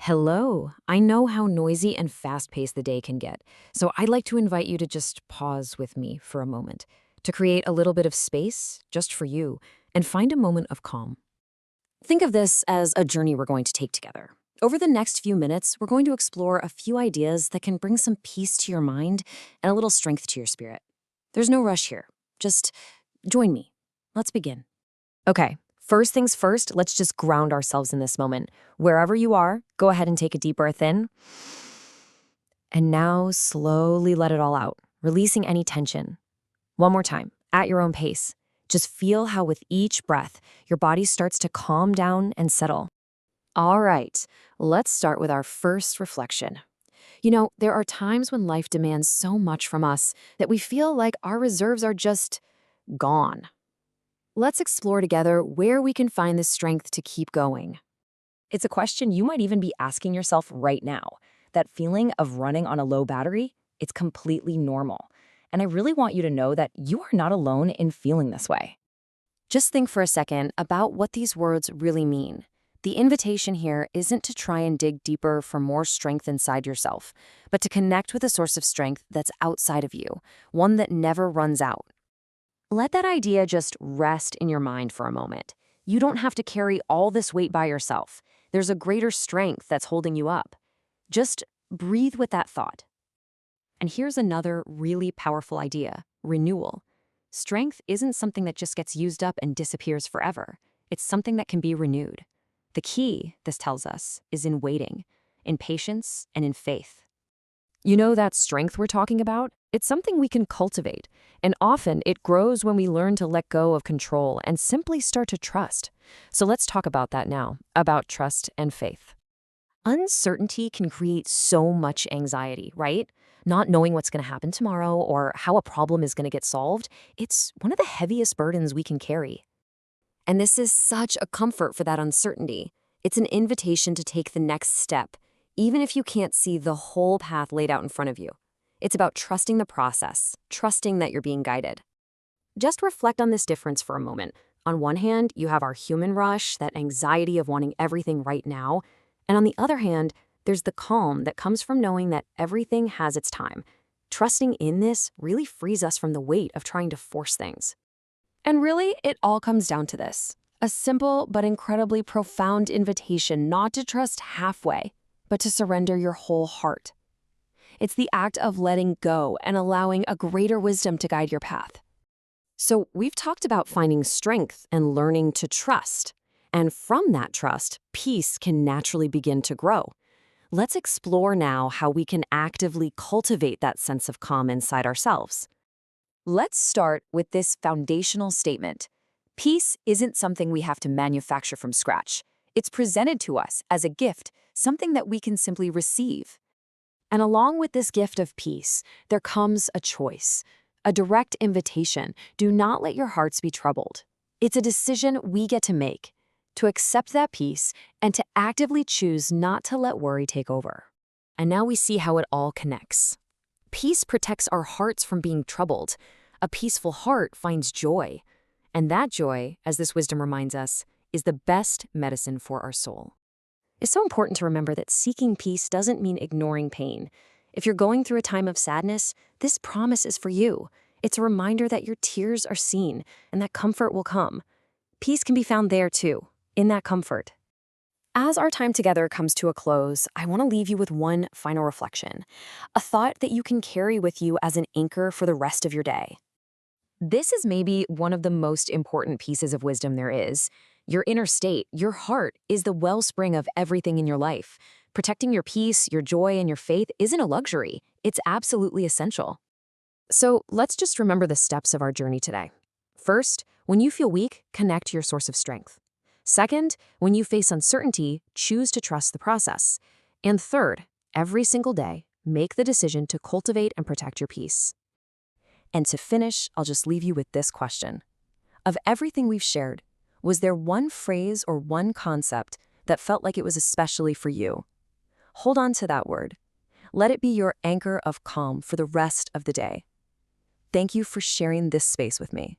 Hello. I know how noisy and fast paced the day can get, so I'd like to invite you to just pause with me for a moment, to create a little bit of space just for you, and find a moment of calm. Think of this as a journey we're going to take together. Over the next few minutes, we're going to explore a few ideas that can bring some peace to your mind and a little strength to your spirit. There's no rush here. Just join me. Let's begin. Okay, first things first, let's just ground ourselves in this moment. Wherever you are, go ahead and take a deep breath in. And now slowly let it all out, releasing any tension. One more time, at your own pace. Just feel how with each breath, your body starts to calm down and settle. All right, let's start with our first reflection. There are times when life demands so much from us that we feel like our reserves are just gone. Let's explore together where we can find the strength to keep going. It's a question you might even be asking yourself right now. That feeling of running on a low battery, it's completely normal. And I really want you to know that you are not alone in feeling this way. Just think for a second about what these words really mean. The invitation here isn't to try and dig deeper for more strength inside yourself, but to connect with a source of strength that's outside of you, one that never runs out. Let that idea just rest in your mind for a moment. You don't have to carry all this weight by yourself. There's a greater strength that's holding you up. Just breathe with that thought. And here's another really powerful idea: renewal. Strength isn't something that just gets used up and disappears forever. It's something that can be renewed. The key, this tells us, is in waiting, in patience, and in faith. That strength we're talking about? It's something we can cultivate, and often it grows when we learn to let go of control and simply start to trust. So let's talk about that now, about trust and faith. Uncertainty can create so much anxiety, right? Not knowing what's going to happen tomorrow or how a problem is going to get solved, it's one of the heaviest burdens we can carry. And this is such a comfort for that uncertainty. It's an invitation to take the next step, even if you can't see the whole path laid out in front of you. It's about trusting the process, trusting that you're being guided. Just reflect on this difference for a moment. On one hand, you have our human rush, that anxiety of wanting everything right now. And on the other hand, there's the calm that comes from knowing that everything has its time. Trusting in this really frees us from the weight of trying to force things. And really, it all comes down to this: a simple but incredibly profound invitation not to trust halfway, but to surrender your whole heart. It's the act of letting go and allowing a greater wisdom to guide your path. So we've talked about finding strength and learning to trust. And from that trust, peace can naturally begin to grow. Let's explore now how we can actively cultivate that sense of calm inside ourselves. Let's start with this foundational statement. Peace isn't something we have to manufacture from scratch. It's presented to us as a gift, something that we can simply receive. And along with this gift of peace, there comes a choice, a direct invitation. Do not let your hearts be troubled. It's a decision we get to make, to accept that peace and to actively choose not to let worry take over. And now we see how it all connects. Peace protects our hearts from being troubled. A peaceful heart finds joy. And that joy, as this wisdom reminds us, is the best medicine for our soul. It's so important to remember that seeking peace doesn't mean ignoring pain. If you're going through a time of sadness, this promise is for you. It's a reminder that your tears are seen and that comfort will come. Peace can be found there too, in that comfort. As our time together comes to a close, I want to leave you with one final reflection, a thought that you can carry with you as an anchor for the rest of your day. This is maybe one of the most important pieces of wisdom there is. Your inner state, your heart, is the wellspring of everything in your life. Protecting your peace, your joy, and your faith isn't a luxury. It's absolutely essential. So let's just remember the steps of our journey today. First, when you feel weak, connect to your source of strength. Second, when you face uncertainty, choose to trust the process. And third, every single day, make the decision to cultivate and protect your peace. And to finish, I'll just leave you with this question. Of everything we've shared, was there one phrase or one concept that felt like it was especially for you? Hold on to that word. Let it be your anchor of calm for the rest of the day. Thank you for sharing this space with me.